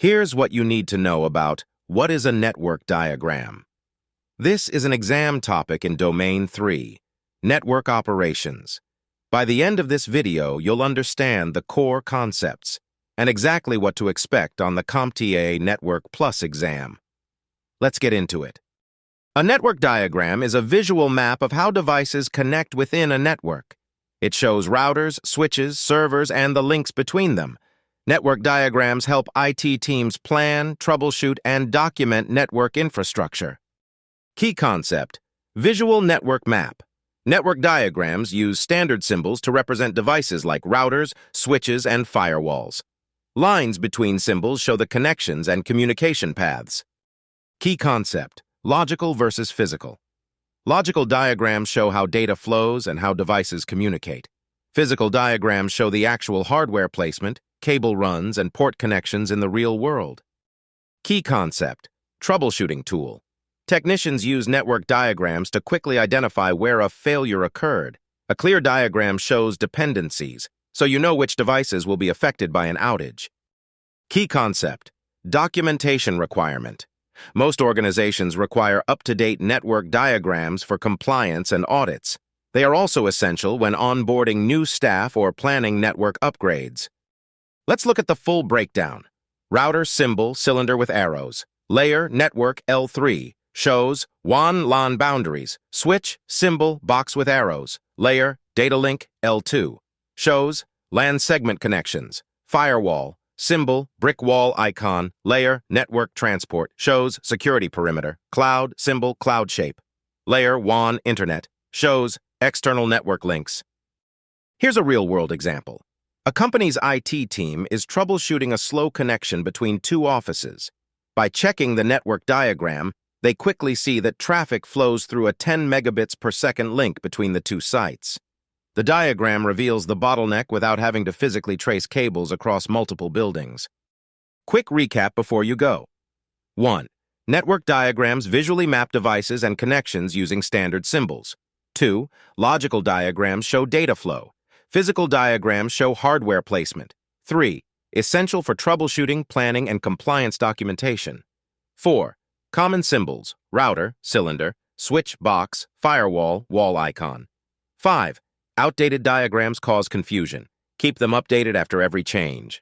Here's what you need to know about what is a network diagram. This is an exam topic in Domain 3, Network Operations. By the end of this video, you'll understand the core concepts and exactly what to expect on the CompTIA Network Plus exam. Let's get into it. A network diagram is a visual map of how devices connect within a network. It shows routers, switches, servers, and the links between them. Network diagrams help IT teams plan, troubleshoot, and document network infrastructure. Key concept: visual network map. Network diagrams use standard symbols to represent devices like routers, switches, and firewalls. Lines between symbols show the connections and communication paths. Key concept: logical versus physical. Logical diagrams show how data flows and how devices communicate. Physical diagrams show the actual hardware placement, cable runs, and port connections in the real world. Key concept: troubleshooting tool. Technicians use network diagrams to quickly identify where a failure occurred. A clear diagram shows dependencies, so you know which devices will be affected by an outage. Key concept: documentation requirement. Most organizations require up-to-date network diagrams for compliance and audits. They are also essential when onboarding new staff or planning network upgrades. Let's look at the full breakdown. Router symbol, cylinder with arrows. Layer, network, L3, shows WAN, LAN boundaries. Switch, symbol, box with arrows. Layer, data link, L2, shows LAN segment connections. Firewall, symbol, brick wall icon. Layer, network transport, shows security perimeter. Cloud, symbol, cloud shape. Layer, WAN, internet, shows external network links. Here's a real-world example. A company's IT team is troubleshooting a slow connection between two offices. By checking the network diagram, they quickly see that traffic flows through a 10 megabits per second link between the two sites. The diagram reveals the bottleneck without having to physically trace cables across multiple buildings. Quick recap before you go. 1. Network diagrams visually map devices and connections using standard symbols. 2. Logical diagrams show data flow. Physical diagrams show hardware placement. 3. Essential for troubleshooting, planning, and compliance documentation. 4. Common symbols: router, cylinder, switch, box, firewall, wall icon. 5. Outdated diagrams cause confusion. Keep them updated after every change.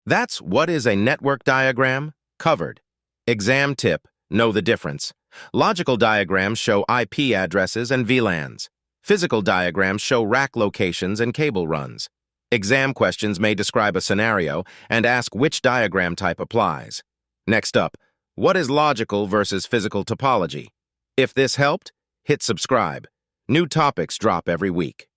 That's what is a network diagram covered. Exam tip: know the difference. Logical diagrams show IP addresses and VLANs. Physical diagrams show rack locations and cable runs. Exam questions may describe a scenario and ask which diagram type applies. Next up, what is logical versus physical topology? If this helped, hit subscribe. New topics drop every week.